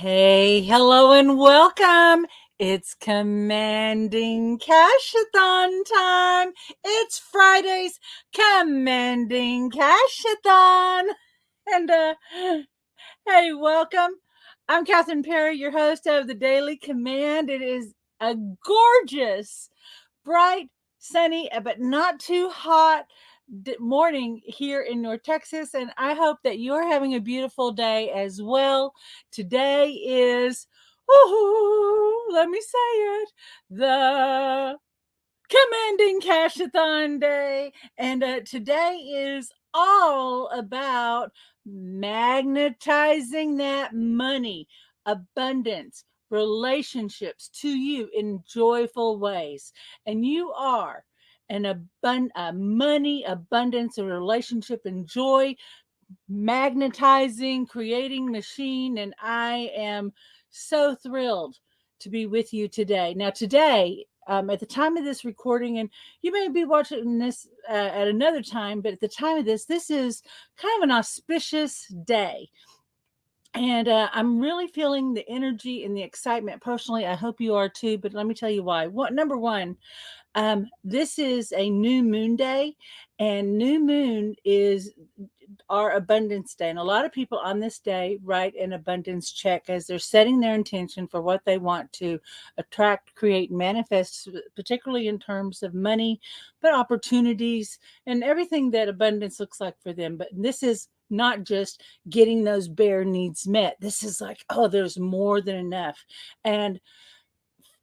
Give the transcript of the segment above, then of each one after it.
Hey, hello, and welcome. It's Commanding Cash-A-Thon time. It's Friday's Commanding Cash-A-Thon. And hey, welcome. I'm Catherine Perry, your host of the Daily Command. It is a gorgeous, bright, sunny, but not too hot morning here in North Texas, and I hope that you're having a beautiful day as well. Today is, let me say it, the Commanding Cash-A-Thon Day, and today is all about magnetizing that money, abundance, relationships to you in joyful ways. And you are a money, abundance, a relationship, and joy magnetizing, creating machine. And I am so thrilled to be with you today. Now, today, at the time of this recording, and you may be watching this at another time, but at the time of this is kind of an auspicious day. And I'm really feeling the energy and the excitement personally. I hope you are too, but let me tell you why. Number one, this is a new moon day, and new moon is our abundance day. And a lot of people on this day write an abundance check as they're setting their intention for what they want to attract, create, manifest, particularly in terms of money, but opportunities and everything that abundance looks like for them. But this is not just getting those bare needs met. This is like, oh, there's more than enough. And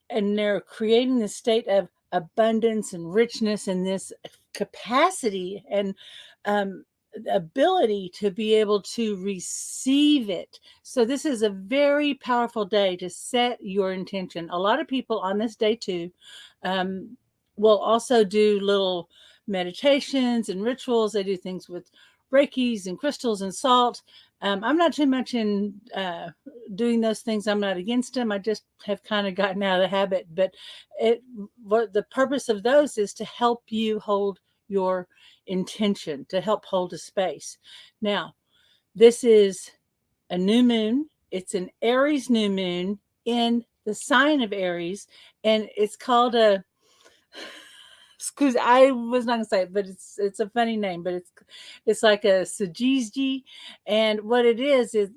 they're creating this state of abundance and richness and this capacity and ability to be able to receive it. So this is a very powerful day to set your intention. A lot of people on this day too will also do little meditations and rituals. They do things with Reikis and crystals and salt. I'm not too much in doing those things. I'm not against them. I just have kind of gotten out of the habit. But the purpose of those is to help you hold your intention, to help hold a space. Now, this is a new moon. It's an Aries new moon in the sign of Aries, and it's called a, because I was not gonna say it, but it's a funny name, but it's like a Sajiji, and what it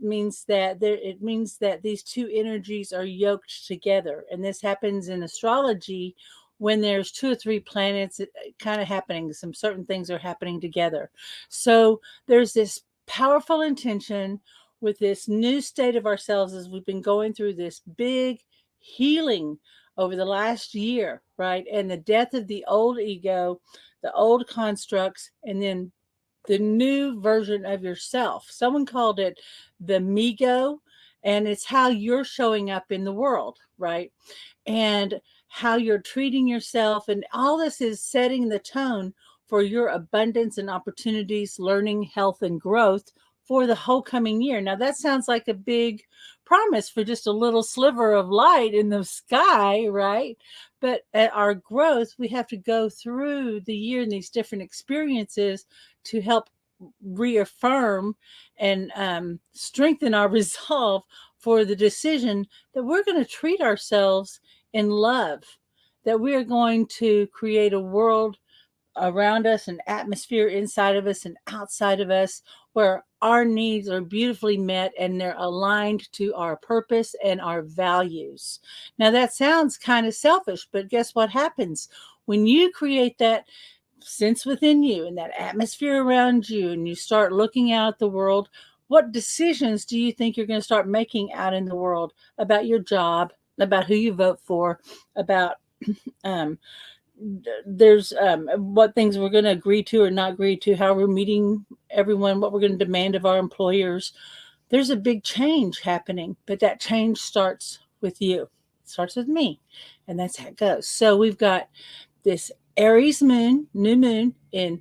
means that these two energies are yoked together, and this happens in astrology when there's two or three planets kind of happening. Some certain things are happening together, so there's this powerful intention with this new state of ourselves as we've been going through this big healing over the last year, right? And the death of the old ego, the old constructs, and then the new version of yourself. Someone called it the Migo, and it's how you're showing up in the world, right? And how you're treating yourself. And all this is setting the tone for your abundance and opportunities, learning, health, and growth for the whole coming year. Now, that sounds like a big promise for just a little sliver of light in the sky, right? But at our growth, we have to go through the year and these different experiences to help reaffirm and strengthen our resolve for the decision that we're going to treat ourselves in love, that we are going to create a world around us, an atmosphere inside of us and outside of us where our needs are beautifully met and they're aligned to our purpose and our values. Now, that sounds kind of selfish, but guess what happens when you create that sense within you and that atmosphere around you and you start looking out at the world? What decisions do you think you're going to start making out in the world about your job, about who you vote for, about there's what things we're going to agree to or not agree to, how we're meeting everyone, what we're going to demand of our employers? There's a big change happening, but that change starts with you. It starts with me, and that's how it goes. So we've got this Aries moon, new moon in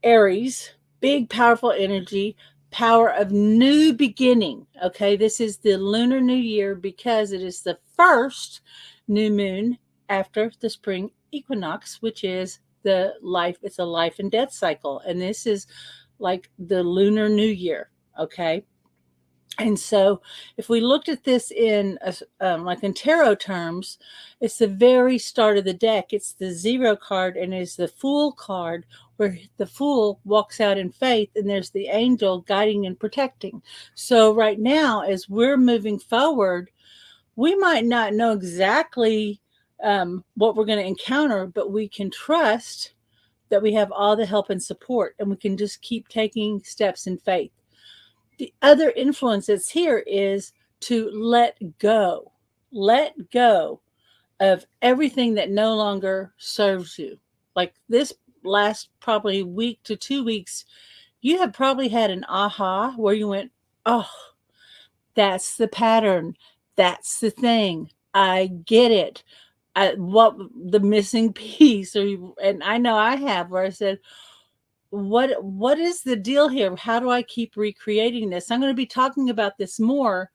Aries, big, powerful energy, power of new beginning. Okay, this is the Lunar New Year because it is the first new moon after the spring equinox, which is it's a life and death cycle. And this is like the Lunar New Year. Okay. And so, if we looked at this in like in tarot terms, it's the very start of the deck. It's the zero card, and it's the Fool card, where the Fool walks out in faith, and there's the angel guiding and protecting. So, right now, as we're moving forward, we might not know exactly what we're going to encounter, but we can trust that we have all the help and support, and we can just keep taking steps in faith. The other influence that's here is to let go of everything that no longer serves you. Like this last probably week to 2 weeks, you have probably had an aha where you went, oh, that's the pattern. That's the thing. I get it. What the missing piece, and I know I have, where I said, what is the deal here? How do I keep recreating this? I'm going to be talking about this more,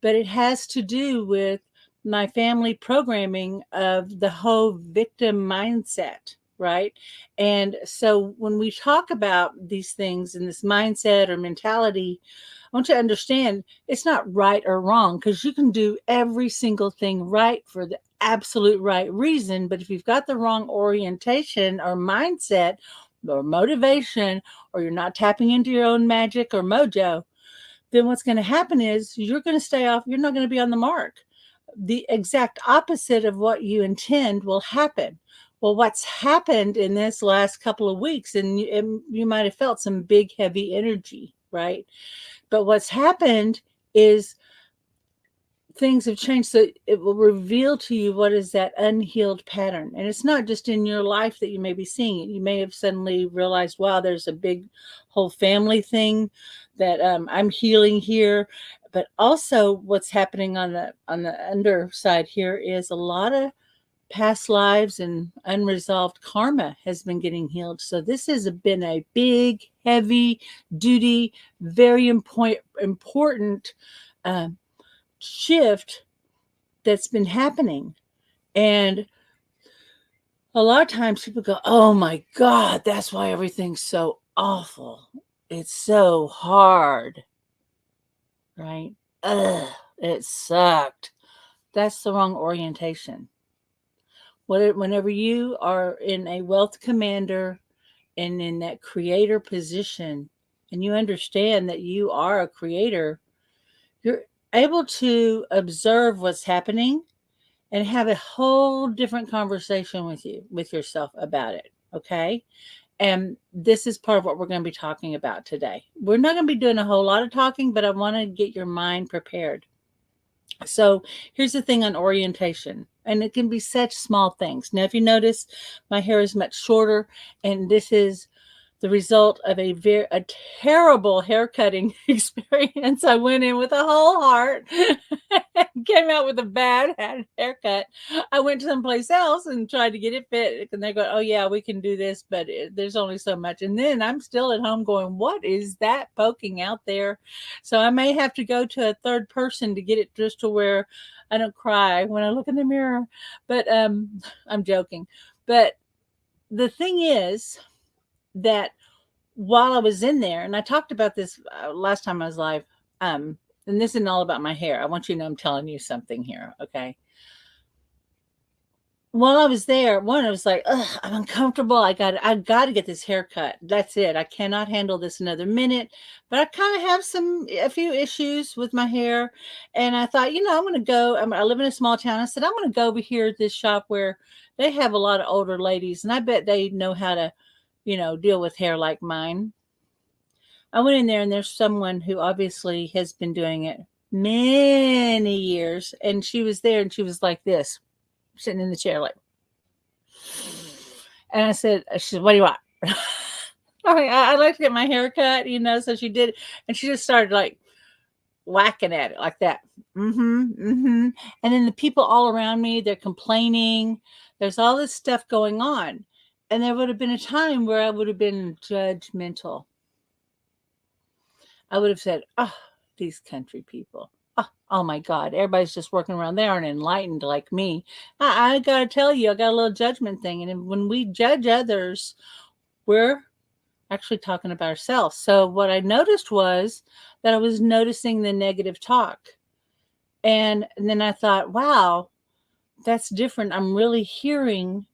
but it has to do with my family programming of the whole victim mindset, right? And so when we talk about these things in this mindset or mentality, I want you to understand it's not right or wrong, because you can do every single thing right for the absolute right reason. But if you've got the wrong orientation or mindset or motivation, or you're not tapping into your own magic or mojo, then what's going to happen is you're going to stay off. You're not going to be on the mark. The exact opposite of what you intend will happen. Well, what's happened in this last couple of weeks, and you might have felt some big, heavy energy, right? But what's happened is things have changed, so it will reveal to you what is that unhealed pattern. And it's not just in your life that you may be seeing it. You may have suddenly realized, wow, there's a big whole family thing that I'm healing here. But also what's happening on the underside here is a lot of past lives and unresolved karma has been getting healed. So this has been a big, heavy duty, very important shift that's been happening. And a lot of times people go, oh my God, that's why everything's so awful. It's so hard, right? Ugh, it sucked. That's the wrong orientation. Whenever you are in a wealth commander and in that creator position, and you understand that you are a creator, you're able to observe what's happening and have a whole different conversation with yourself about it. Okay. And this is part of what we're going to be talking about today. We're not going to be doing a whole lot of talking, but I want to get your mind prepared. So here's the thing on orientation, and it can be such small things. Now, if you notice, my hair is much shorter, and this is the result of a terrible haircutting experience. I went in with a whole heart, came out with a bad haircut. I went someplace else and tried to get it fit, and they go, "Oh yeah, we can do this, but there's only so much." And then I'm still at home going, "What is that poking out there?" So I may have to go to a third person to get it just to where I don't cry when I look in the mirror. But I'm joking. But the thing is that while I was in there, and I talked about this last time I was live, and this isn't all about my hair. I want you to know I'm telling you something here, okay? While I was there, I was like, ugh, I'm uncomfortable. I got to get this haircut. That's it. I cannot handle this another minute. But I kind of have a few issues with my hair, and I thought, I'm going to go. I live in a small town. I said, I'm going to go over here at this shop where they have a lot of older ladies, and I bet they know how to deal with hair like mine. I went in there, and there's someone who obviously has been doing it many years. And she was there, and she was like this, sitting in the chair, like, and I said, what do you want? I'd like to get my hair cut, so she did. And she just started like whacking at it like that. And then the people all around me, they're complaining. There's all this stuff going on. And there would have been a time where I would have been judgmental. I would have said, oh, these country people. Oh my God, everybody's just working around. They aren't enlightened like me. I got to tell you, I got a little judgment thing. And when we judge others, we're actually talking about ourselves. So what I noticed was that I was noticing the negative talk. And then I thought, wow, that's different. I'm really hearing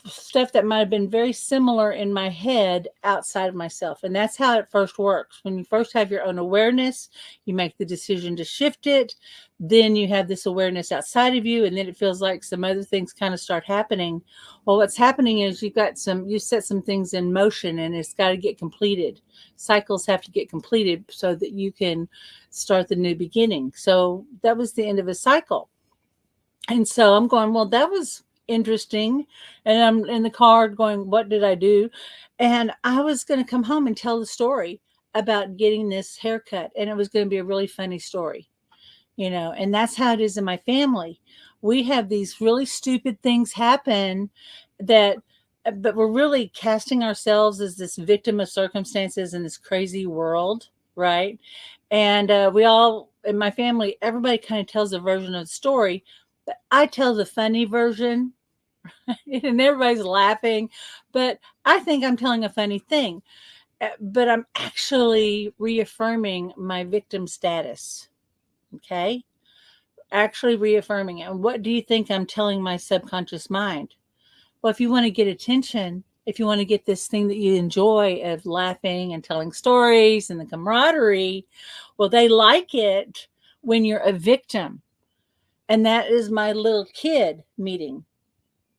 stuff that might have been very similar in my head outside of myself. And that's how it first works. When you first have your own awareness, you make the decision to shift it. Then you have this awareness outside of you, and then it feels like some other things kind of start happening. Well, what's happening is you set some things in motion, and it's got to get completed. Cycles have to get completed so that you can start the new beginning. So that was the end of a cycle. And so I'm going, well, that was interesting. And I'm in the car going, what did I do? And I was going to come home and tell the story about getting this haircut. And it was going to be a really funny story, and that's how it is in my family. We have these really stupid things happen that, but we're really casting ourselves as this victim of circumstances in this crazy world, right? And we all, in my family, everybody kind of tells a version of the story, but I tell the funny version, and everybody's laughing, but I think I'm telling a funny thing. But I'm actually reaffirming my victim status. Okay. Actually reaffirming it. And what do you think I'm telling my subconscious mind? Well, if you want to get attention, if you want to get this thing that you enjoy of laughing and telling stories and the camaraderie, well, they like it when you're a victim. And that is my little kid meeting.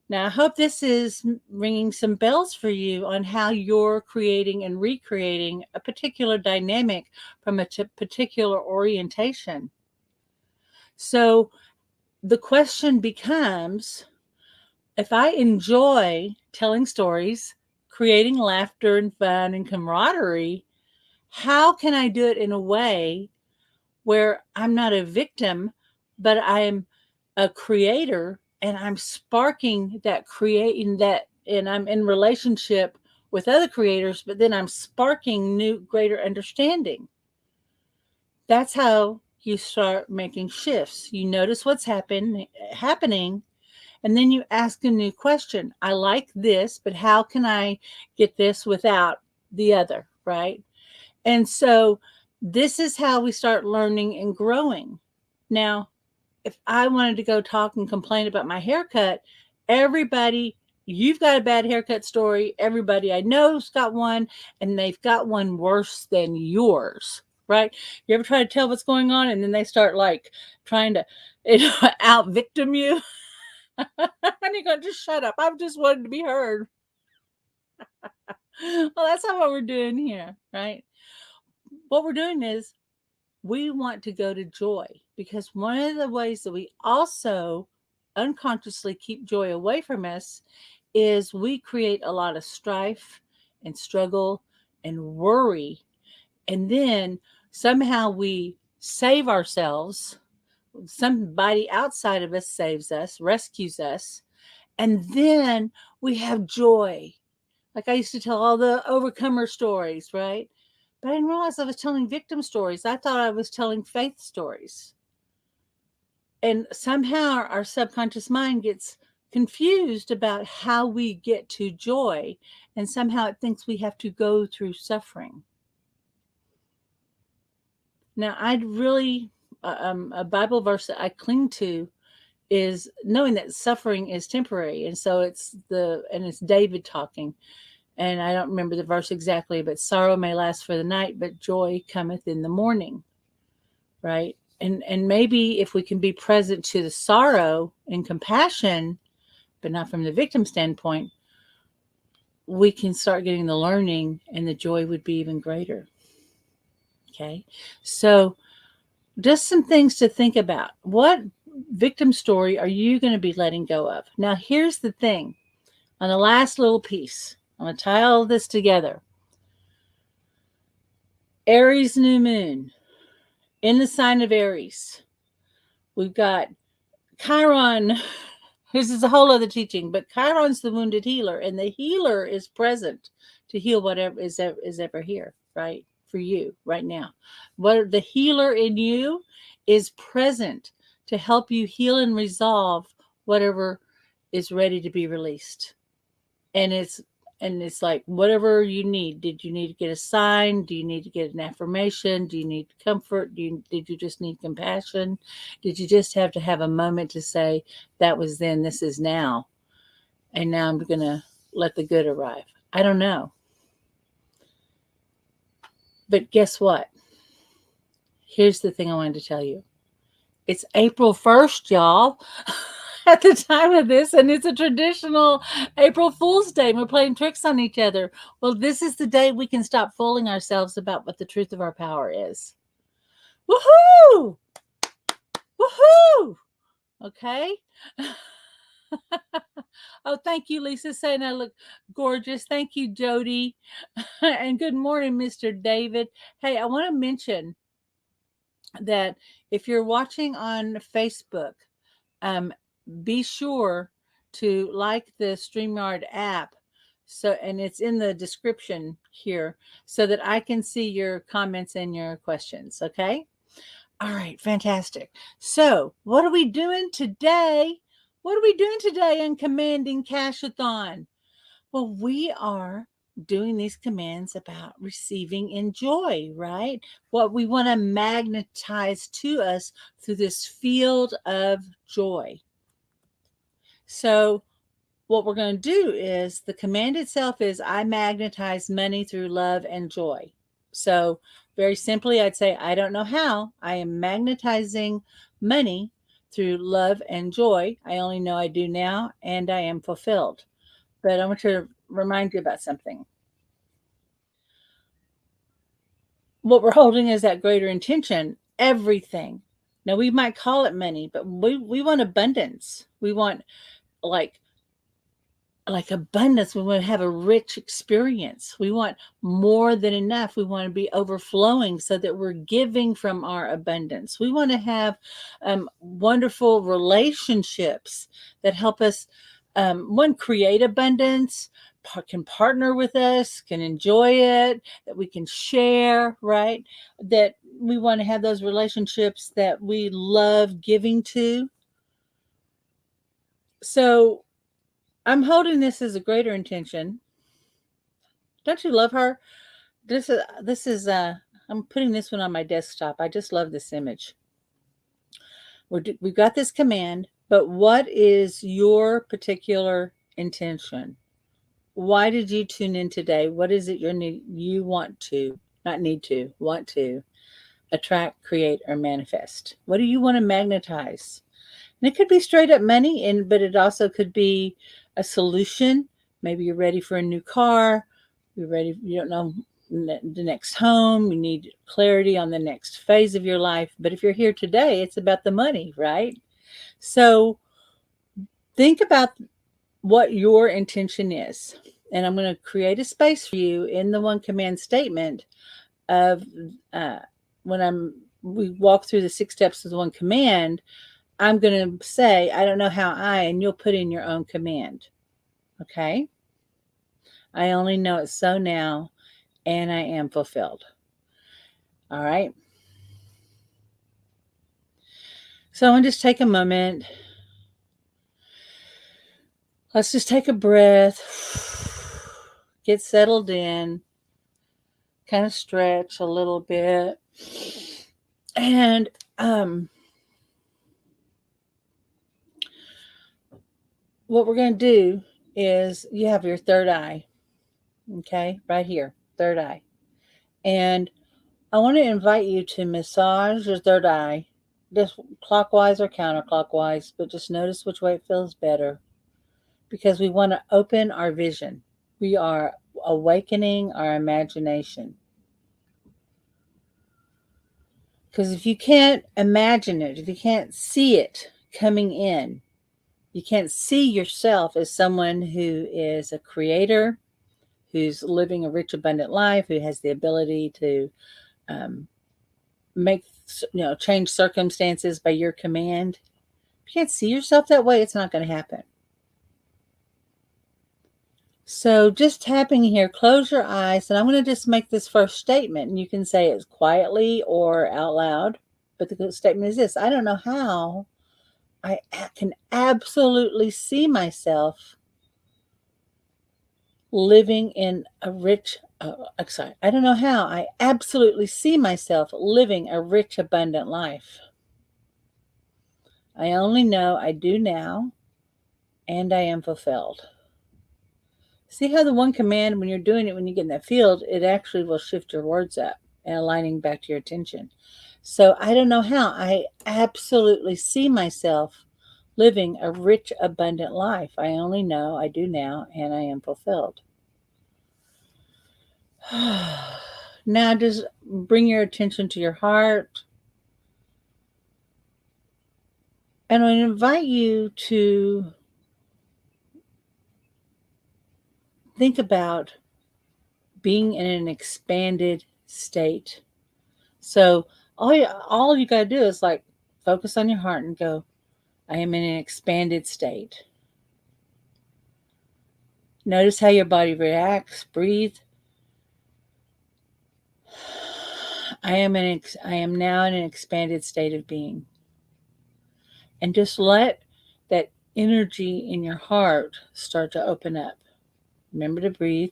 Now, I hope this is ringing some bells for you on how you're creating and recreating a particular dynamic from a particular orientation. So the question becomes, if I enjoy telling stories, creating laughter and fun and camaraderie, how can I do it in a way where I'm not a victim, but I'm a creator, and I'm sparking that, creating that, and I'm in relationship with other creators, but then I'm sparking new, greater understanding. That's how you start making shifts. You notice what's happening, and then you ask a new question. I like this, but how can I get this without the other, right? And so this is how we start learning and growing. Now, if I wanted to go talk and complain about my haircut, everybody, you've got a bad haircut story. Everybody I know's got one, and they've got one worse than yours, right? You ever try to tell what's going on, and then they start like trying to out victim you? And you're going, just shut up. I just wanted to be heard. Well, that's not what we're doing here, right? What we're doing is we want to go to joy, because one of the ways that we also unconsciously keep joy away from us is we create a lot of strife and struggle and worry. And then somehow we save ourselves. Somebody outside of us saves us, rescues us. And then we have joy. Like I used to tell all the overcomer stories, right? But I didn't realize I was telling victim stories. I thought I was telling faith stories. And somehow our subconscious mind gets confused about how we get to joy. And somehow it thinks we have to go through suffering. Now, I'd really, a Bible verse that I cling to is knowing that suffering is temporary. And so it's David talking. And I don't remember the verse exactly, but sorrow may last for the night, but joy cometh in the morning, right? And maybe if we can be present to the sorrow and compassion, but not from the victim standpoint, we can start getting the learning, and the joy would be even greater. Okay. So just some things to think about. What victim story are you going to be letting go of? Now, here's the thing. On the last little piece, I'm going to tie all of this together. Aries new moon. In the sign of Aries, we've got Chiron. This is a whole other teaching, but Chiron's the wounded healer, and the healer is present to heal whatever is ever here, right? For you right now. What the healer in you is present to help you heal and resolve whatever is ready to be released. And it's And it's like, whatever you need. Did you need to get a sign? Do you need to get an affirmation? Do you need comfort? Did you just need compassion? Did you just have to have a moment to say, that was then, this is now, and now I'm going to let the good arrive? I don't know. But guess what? Here's the thing I wanted to tell you. It's April 1st, y'all. At the time of this, and it's a traditional April Fool's Day. We're playing tricks on each other. Well, this is the day we can stop fooling ourselves about what the truth of our power is. Woohoo! Woohoo! Okay. Oh, thank you, Lisa, saying I look gorgeous. Thank you, Jody. And good morning, Mr. David. Hey, I want to mention that if you're watching on Facebook, um, be sure to like the StreamYard app. So, and it's in the description here so that I can see your comments and your questions. Okay. All right. Fantastic. So, what are we doing today? What are we doing today in Commanding Cash-A-Thon? Well, we are doing these commands about receiving in joy, right? What we want to magnetize to us through this field of joy. So what we're going to do is, the command itself is, I magnetize money through love and joy. So very simply, I'd say, I don't know how. I am magnetizing money through love and joy. I only know I do now, and I am fulfilled. But I want to remind you about something. What we're holding is that greater intention, everything. Now, we might call it money, but we want abundance. We want like abundance. We want to have a rich experience. We want more than enough. We want to be overflowing so that we're giving from our abundance. We want to have wonderful relationships that help us, one, create abundance, can partner with us, can enjoy it, that we can share, right? That we want to have those relationships that we love giving to. So I'm holding this as a greater intention. Don't you love her? This is I'm putting this one on my desktop. I just love this image. We've got this command, but what is your particular intention? Why did you tune in today? What is it you want to, not need to, want to attract, create, or manifest? What do you want to magnetize? And it could be straight up money, but it also could be a solution. Maybe you're ready for a new car. You're ready. You don't know the next home. You need clarity on the next phase of your life. But if you're here today, it's about the money, right? So think about what your intention is. And I'm going to create a space for you in the one command statement of when we walk through the 6 steps of the one command. I'm going to say, I don't know how and you'll put in your own command. Okay? I only know it's so now, and I am fulfilled. All right? So I want to just take a moment. Let's just take a breath. Get settled in. Kind of stretch a little bit. And what we're going to do is, you have your third eye, okay, right here, third eye. And I want to invite you to massage your third eye, just clockwise or counterclockwise, but just notice which way it feels better, because we want to open our vision. We are awakening our imagination. Because if you can't imagine it, if you can't see it coming in, you can't see yourself as someone who is a creator, who's living a rich, abundant life, who has the ability to change circumstances by your command. If you can't see yourself that way, it's not going to happen. So just tapping here, close your eyes, and I'm going to just make this first statement, and you can say it quietly or out loud. But the statement is this: I don't know how I can absolutely see myself living in a rich, sorry, I don't know how. I absolutely see myself living a rich, abundant life. I only know I do now, and I am fulfilled. See how the one command, when you're doing it, when you get in that field, it actually will shift your words up and aligning back to your attention. So I don't know how. I absolutely see myself living a rich, abundant life. I only know I do now, and I am fulfilled. Now just bring your attention to your heart. And I invite you to think about being in an expanded state. So all you got to do is like focus on your heart and go, I am in an expanded state. Notice how your body reacts. Breathe. I am now in an expanded state of being. And just let that energy in your heart start to open up. Remember to breathe.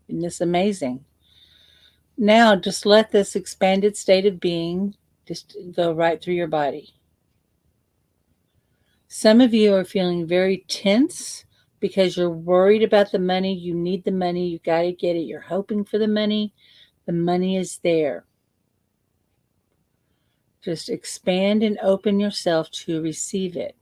Isn't this amazing? Now just let this expanded state of being just go right through your body. Some of you are feeling very tense because you're worried about the money. You need the money. You got to get it. You're hoping for the money. The money is there. Just expand and open yourself to receive it.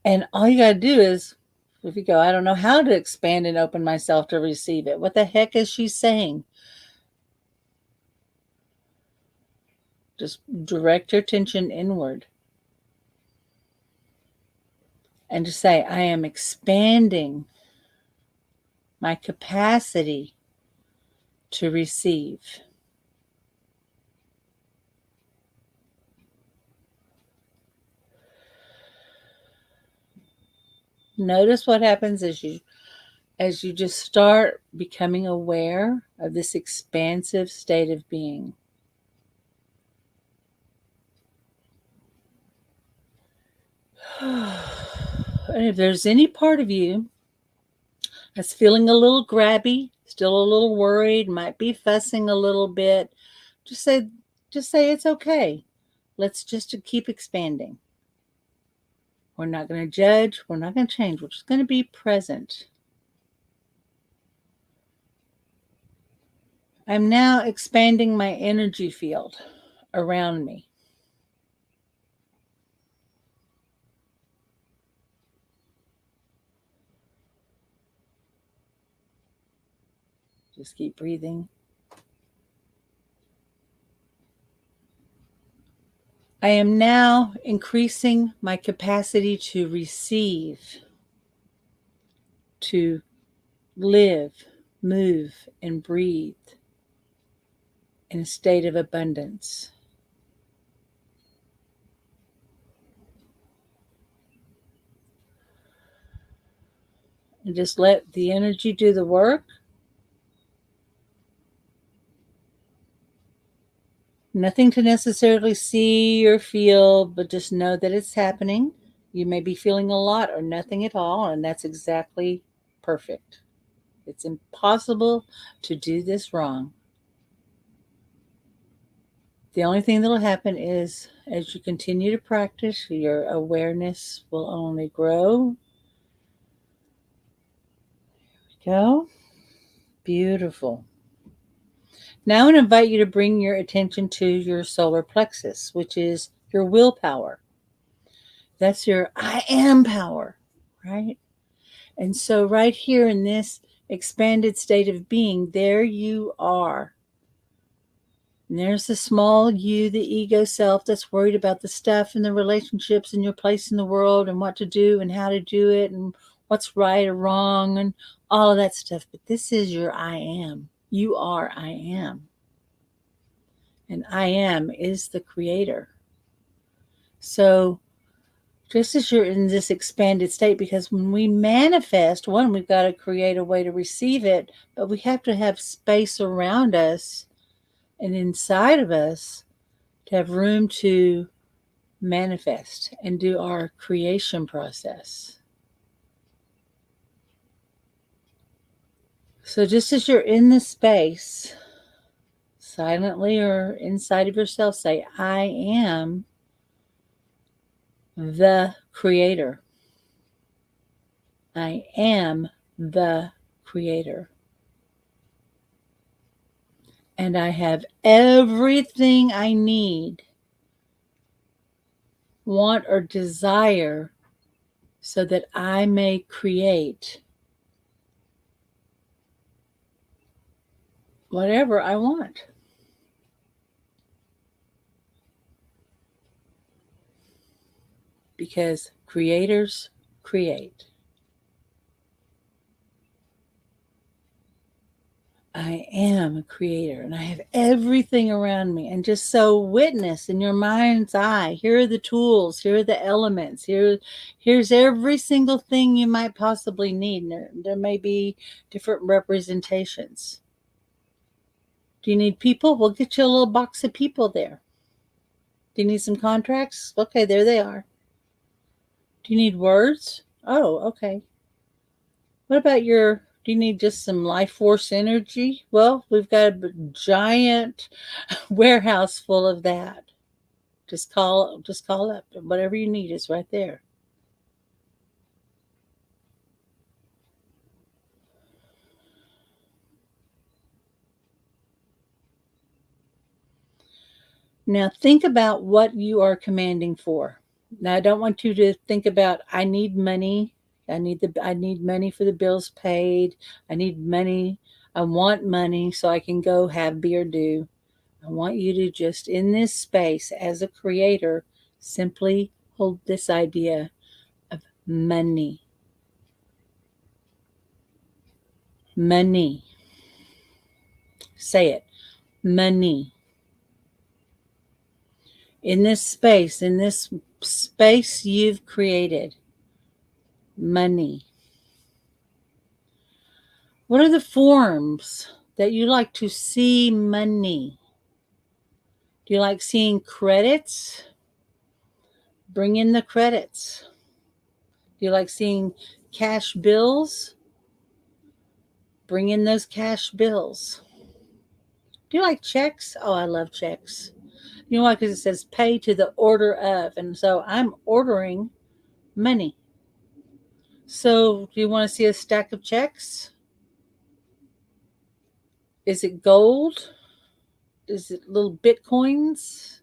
And all you got to do is, if you go, I don't know how to expand and open myself to receive it. What the heck is she saying? Just direct your attention inward. And just say, I am expanding my capacity to receive. Notice what happens as you just start becoming aware of this expansive state of being. And if there's any part of you that's feeling a little grabby, still a little worried, might be fussing a little bit, just say it's okay. Let's just keep expanding. We're not going to judge. We're not going to change. We're just going to be present. I'm now expanding my energy field around me. Just keep breathing. I am now increasing my capacity to receive, to live, move, and breathe in a state of abundance. And just let the energy do the work. Nothing to necessarily see or feel, but just know that it's happening. You may be feeling a lot or nothing at all, and that's exactly perfect. It's impossible to do this wrong. The only thing that will happen is as you continue to practice, your awareness will only grow. There we go. Beautiful. Now I invite you to bring your attention to your solar plexus, which is your willpower. That's your I am power, right? And so right here in this expanded state of being, there you are. And there's the small you, the ego self that's worried about the stuff and the relationships and your place in the world and what to do and how to do it and what's right or wrong and all of that stuff. But this is your I am. You are I am. And I am is the creator. So just as you're in this expanded state, because when we manifest, one, we've got to create a way to receive it, but we have to have space around us and inside of us to have room to manifest and do our creation process. So just as you're in this space, silently or inside of yourself, say, I am the creator. I am the creator. And I have everything I need, want, or desire so that I may create whatever I want. Because creators create. I am a creator and I have everything around me. And just so witness in your mind's eye, here are the tools, here are the elements, here's every single thing you might possibly need. There may be different representations. Do you need people? We'll get you a little box of people there. Do you need some contracts? Okay, there they are. Do you need words? Oh, okay. What about do you need just some life force energy? Well, we've got a giant warehouse full of that. Just call up. Whatever you need is right there. Now think about what you are commanding for. Now I don't want you to think about I need money. I need money for the bills paid. I need money. I want money so I can go have beer do. I want you to just in this space as a creator simply hold this idea of money. Money. Say it. Money. In this space you've created, money. What are the forms that you like to see money? Do you like seeing credits? Bring in the credits. Do you like seeing cash bills? Bring in those cash bills. Do you like checks? Oh, I love checks. You know why? Because it says pay to the order of. And so I'm ordering money. So do you want to see a stack of checks? Is it gold? Is it little bitcoins?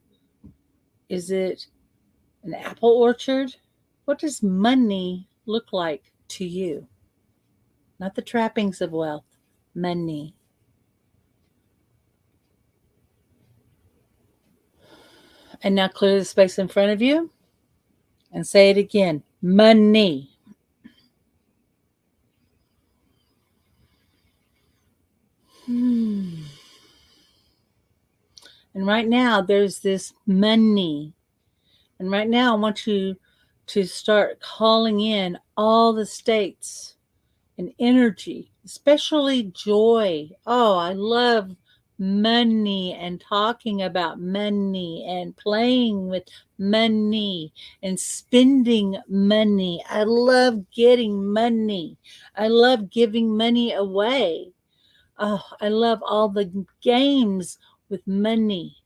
Is it an apple orchard? What does money look like to you? Not the trappings of wealth, money. And now clear the space in front of you and say it again, money. And right now there's this money. And right now I want you to start calling in all the states and energy, especially joy. Oh, I love money and talking about money and playing with money and spending money. I love getting money. I love giving money away. Oh, I love all the games with money.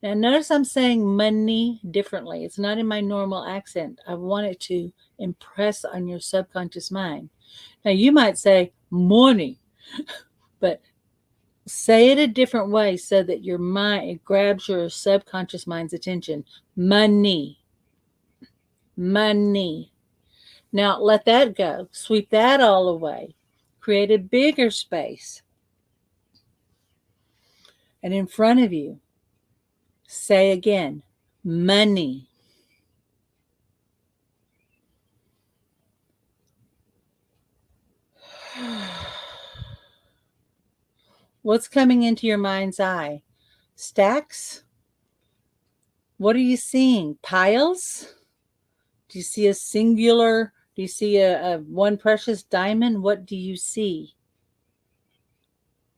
Now, notice I'm saying money differently. It's not in my normal accent. I want it to impress on your subconscious mind. Now, you might say money, but say it a different way so that your mind, it grabs your subconscious mind's attention. Money. Money. Now, let that go. Sweep that all away. Create a bigger space. And in front of you, say again, money. What's coming into your mind's eye? Stacks? What are you seeing? Piles? Do you see a singular? Do you see a one precious diamond? What do you see?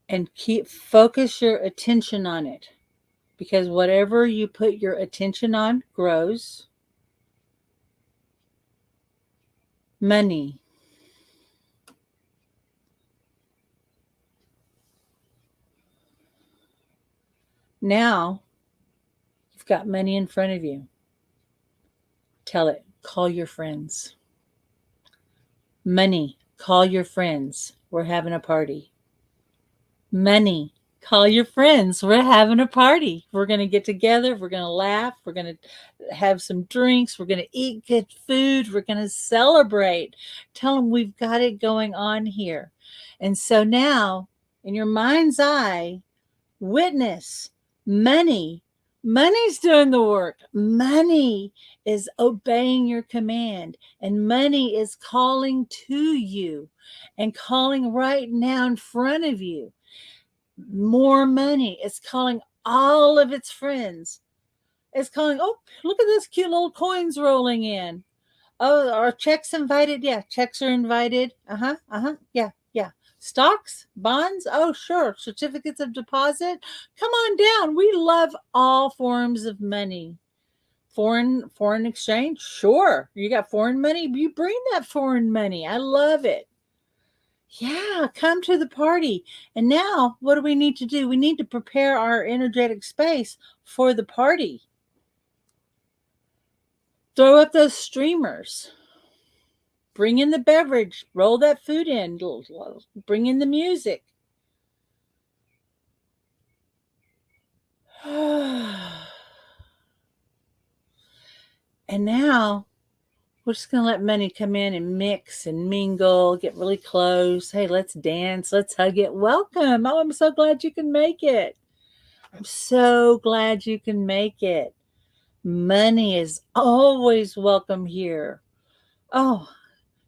And focus your attention on it. because whatever you put your attention on grows. Money. Now you've got money in front of you. Tell it, call your friends. Money, call your friends. We're having a party. Money, call your friends. We're having a party. We're going to get together. We're going to laugh. We're going to have some drinks. We're going to eat good food. We're going to celebrate. Tell them we've got it going on here. And so now, in your mind's eye, witness money. Money's doing the work. Money is obeying your command, and money is calling to you and calling right now in front of you. More money. It's calling all of its friends. It's calling, oh, look at this cute little coins rolling in. Oh, are checks invited? Yeah, checks are invited. Yeah, yeah. Stocks, bonds? Oh, sure. Certificates of deposit? Come on down. We love all forms of money. Foreign exchange? Sure. You got foreign money? You bring that foreign money. I love it. Yeah, come to the party. And now, what do we need to do? We need to prepare our energetic space for the party. Throw up those streamers. Bring in the beverage. Roll that food in. Bring in the music. And now we're just going to let money come in and mix and mingle, get really close. Hey, let's dance. Let's hug it. Welcome. Oh, I'm so glad you can make it. I'm so glad you can make it. Money is always welcome here. Oh,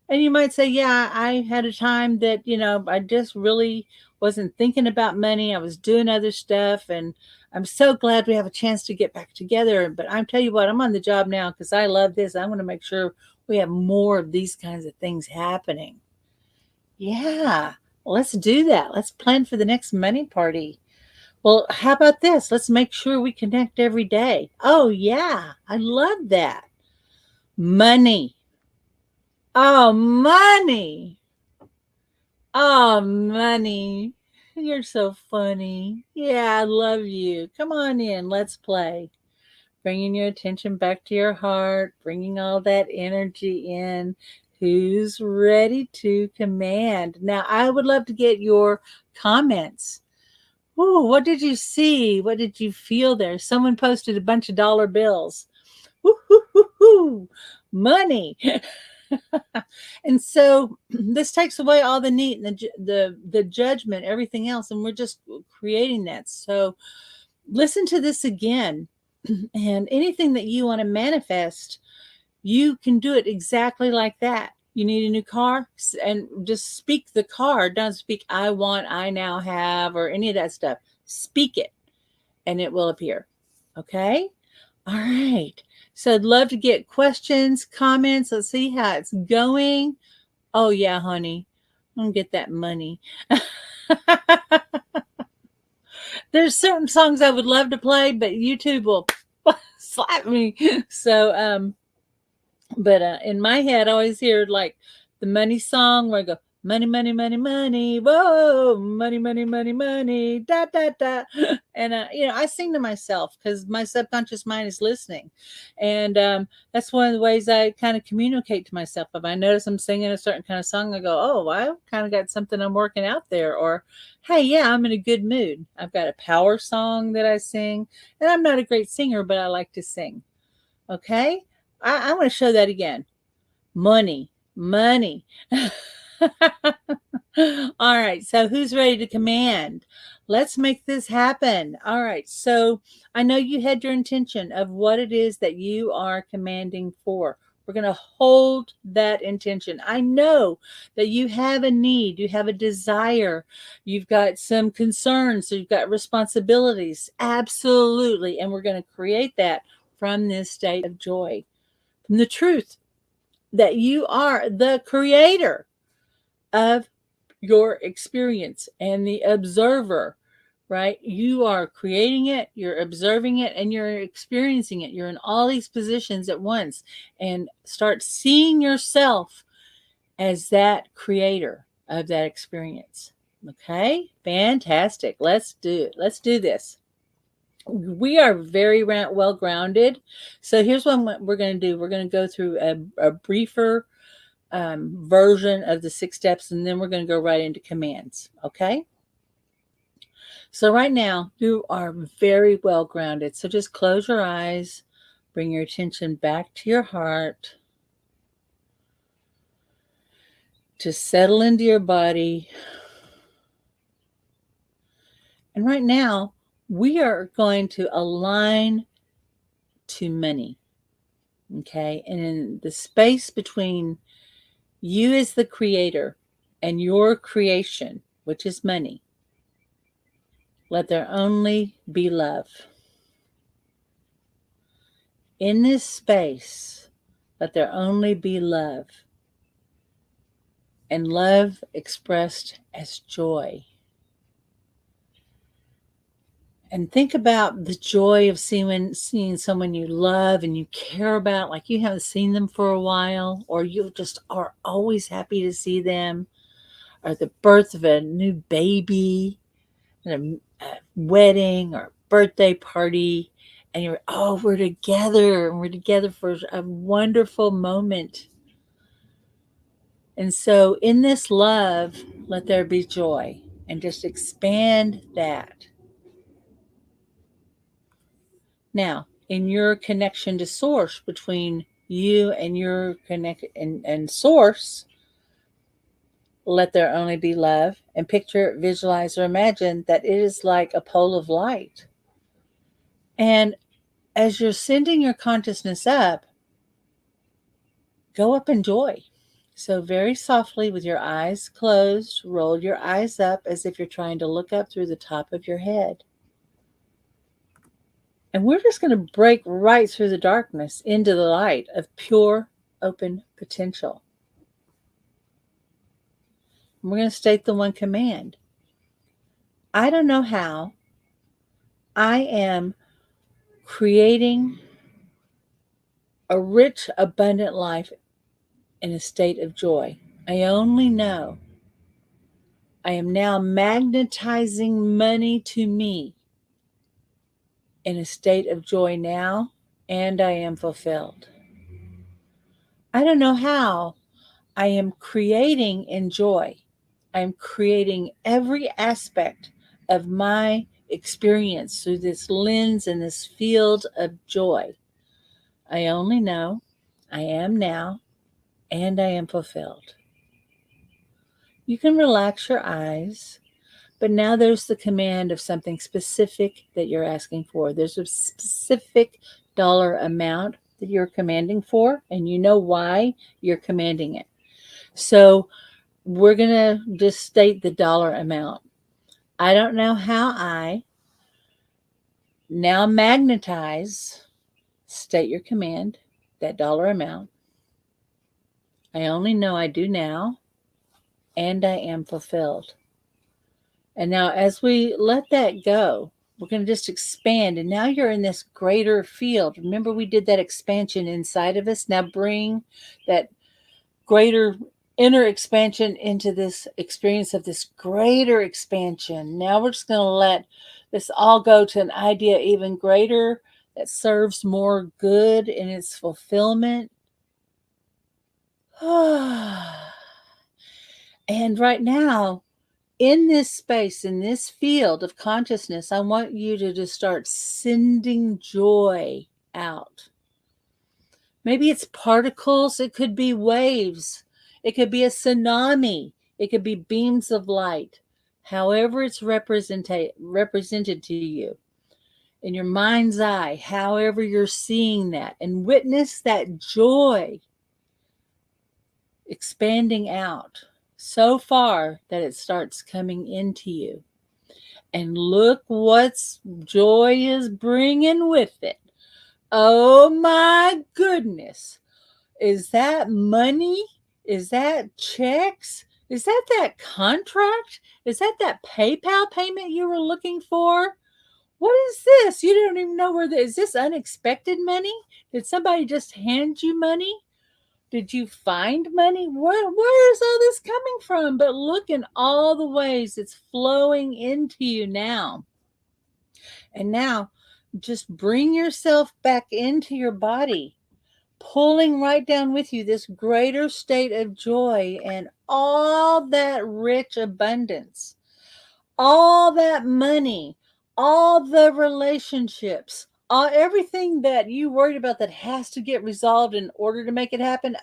and you might say, yeah, I had a time that, I just really wasn't thinking about money. I was doing other stuff, and I'm so glad we have a chance to get back together. But I'm tell you what, I'm on the job now because I love this. I want to make sure we have more of these kinds of things happening. Yeah, well, let's do that. Let's plan for the next money party. Well, how about this? Let's make sure we connect every day. Oh, yeah, I love that. Money. Oh, money. Oh, money. You're so funny. Yeah, I love you. Come on in. Let's play. Bringing your attention back to your heart, bringing all that energy in. Who's ready to command? Now, I would love to get your comments. Ooh, what did you see? What did you feel there? Someone posted a bunch of dollar bills. Woo-hoo-hoo-hoo. Money. And so this takes away all the need and the judgment, everything else, and we're just creating that. So listen to this again, and anything that you want to manifest, you can do it exactly like that. You need a new car, and just speak the car. Don't speak I want, I now have, or any of that stuff. Speak it, and it will appear. Okay? All right. So I'd love to get questions, comments. Let's see how it's going. Oh, yeah, honey. I'm going to get that money. There's certain songs I would love to play, but YouTube will slap me. So, but in my head, I always hear like the money song where I go, money, money, money, money, whoa, money, money, money, money, da, da, da. And, I sing to myself because my subconscious mind is listening. And that's one of the ways I kind of communicate to myself. If I notice I'm singing a certain kind of song, I go, oh, I kind of got something I'm working out there. Or, hey, yeah, I'm in a good mood. I've got a power song that I sing. And I'm not a great singer, but I like to sing. Okay? I want to show that again. Money, money. All right. So who's ready to command? Let's make this happen. All right. So I know you had your intention of what it is that you are commanding for. We're going to hold that intention. I know that you have a need, you have a desire, you've got some concerns, so you've got responsibilities. Absolutely. And we're going to create that from this state of joy, from the truth that you are the creator of your experience and the observer right? You are creating it, you're observing it, and you're experiencing it. You're in all these positions at once, and start seeing yourself as that creator of that experience. Okay, fantastic. Let's do this. We are very well grounded. So here's what we're going to do. We're going to go through a briefer version of the 6 steps, and then we're going to go right into commands. Okay. So right now you are very well grounded. So just close your eyes, bring your attention back to your heart. Just settle into your body. And right now, we are going to align to money. Okay. And in the space between you as the creator and your creation, which is money, let there only be love. In this space, let there only be love. And love expressed as joy. And think about the joy of seeing someone you love and you care about, like you haven't seen them for a while, or you just are always happy to see them, or the birth of a new baby, and a wedding or birthday party, and you're, oh, we're together, and we're together for a wonderful moment. And so in this love, let there be joy, and just expand that. Now, in your connection to source, between you and your connect and source, let there only be love, and picture, visualize, or imagine that it is like a pole of light. And as you're sending your consciousness up, go up in joy. So very softly, with your eyes closed, roll your eyes up as if you're trying to look up through the top of your head. And we're just going to break right through the darkness into the light of pure, open potential. And we're going to state the one command. I don't know how. I am creating a rich, abundant life in a state of joy. I only know I am now magnetizing money to me in a state of joy now, and I am fulfilled. I don't know how. I am creating in joy. I'm creating every aspect of my experience through this lens and this field of joy. I only know I am now, and I am fulfilled. You can relax your eyes, but now there's the command of something specific that you're asking for. There's a specific dollar amount that you're commanding for, and you know why you're commanding it. So we're going to just state the dollar amount. I don't know how I now magnetize, state your command, that dollar amount. I only know I do now, and I am fulfilled. And now as we let that go, we're going to just expand. And now you're in this greater field. Remember, we did that expansion inside of us. Now bring that greater inner expansion into this experience of this greater expansion. Now we're just going to let this all go to an idea even greater that serves more good in its fulfillment. And right now, in this space, in this field of consciousness, I want you to just start sending joy out. Maybe it's particles, it could be waves, it could be a tsunami, it could be beams of light. However it's represented to you in your mind's eye, however you're seeing that, and witness that joy expanding out so far that it starts coming into you. And look what's joy is bringing with it. Oh my goodness. Is that money? Is that checks? Is that contract? Is that PayPal payment you were looking for? What is this? You don't even know is this unexpected money? Did somebody just hand you money? Did you find money? Where is all this coming from? But look in all the ways it's flowing into you now. And now just bring yourself back into your body, pulling right down with you this greater state of joy and all that rich abundance, all that money, all the relationships, everything that you worried about that has to get resolved in order to make it happen.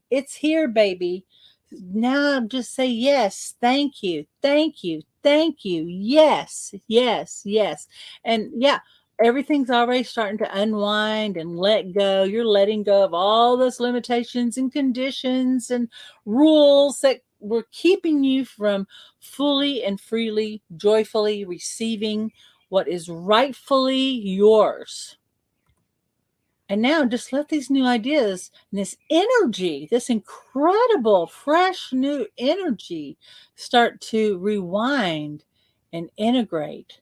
It's here, baby. Now just say yes, thank you, thank you, thank you. Yes, yes, yes. And yeah, everything's already starting to unwind and let go. You're letting go of all those limitations and conditions and rules that were keeping you from fully and freely, joyfully receiving what is rightfully yours. And now just let these new ideas and this energy, this incredible, fresh, new energy start to rewind and integrate.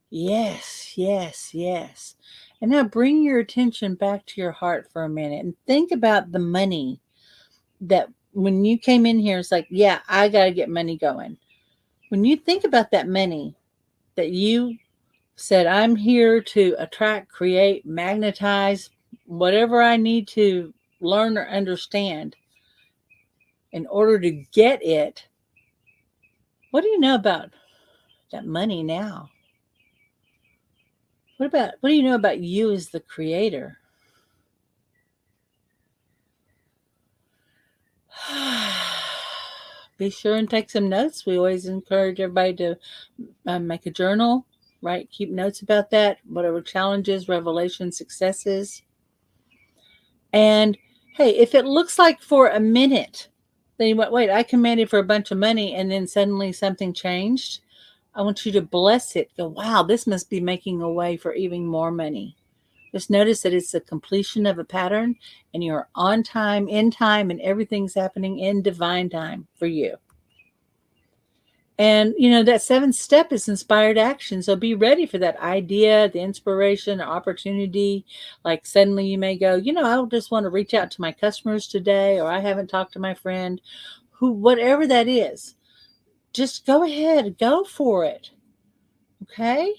Yes, yes, yes. And now bring your attention back to your heart for a minute and think about the money that when you came in here, it's like, yeah, I got to get money going. When you think about that money that you said, I'm here to attract, create, magnetize, whatever I need to learn or understand in order to get it, what do you know about that money now? What do you know about you as the creator? Be sure and take some notes. We always encourage everybody to make a journal, right? Keep notes about that, whatever challenges, revelations, successes. And hey, if it looks like for a minute, then you went, wait, I commanded for a bunch of money and then suddenly something changed. I want you to bless it. Go, wow, this must be making a way for even more money. Just notice that it's the completion of a pattern and you're on time, in time, and everything's happening in divine time for you. And, that seventh step is inspired action. So be ready for that idea, the inspiration, the opportunity. Like suddenly you may go, I just want to reach out to my customers today, or I haven't talked to my friend, whatever that is. Just go ahead, go for it. Okay?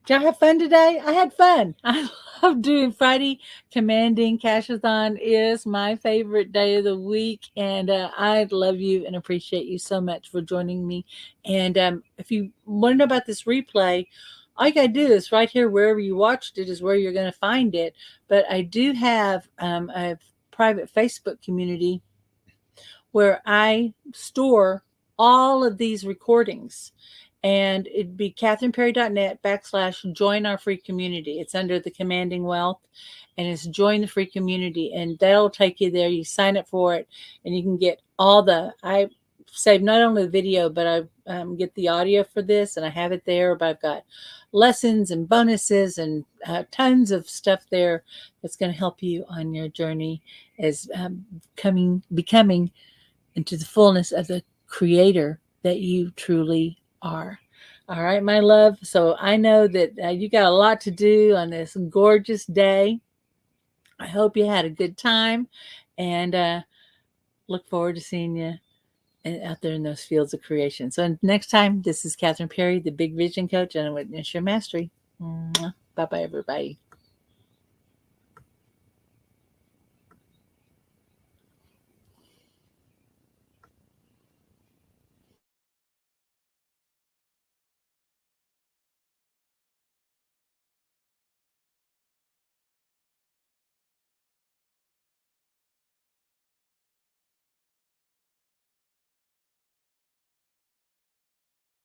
Did I have fun today? I had fun. I love doing Friday commanding. Cash-A-Thon is my favorite day of the week. And I love you and appreciate you so much for joining me. And if you want to know about this replay, all you got to do is right here, wherever you watched it is where you're going to find it. But I do have a private Facebook community where I store all of these recordings. And it'd be catherineperry.net/join our free community. It's under the Commanding Wealth, and it's join the free community, and that'll take you there. You sign up for it, and you can get I save not only the video, but I get the audio for this, and I have it there. But I've got lessons and bonuses and tons of stuff there that's going to help you on your journey as becoming into the fullness of the creator that you truly are. All right, my love. So I know that you got a lot to do on this gorgeous day. I hope you had a good time, and look forward to seeing you out there in those fields of creation. So next time, this is Catherine Perry, the Big Vision Coach, and I witness your mastery. Bye-bye, everybody.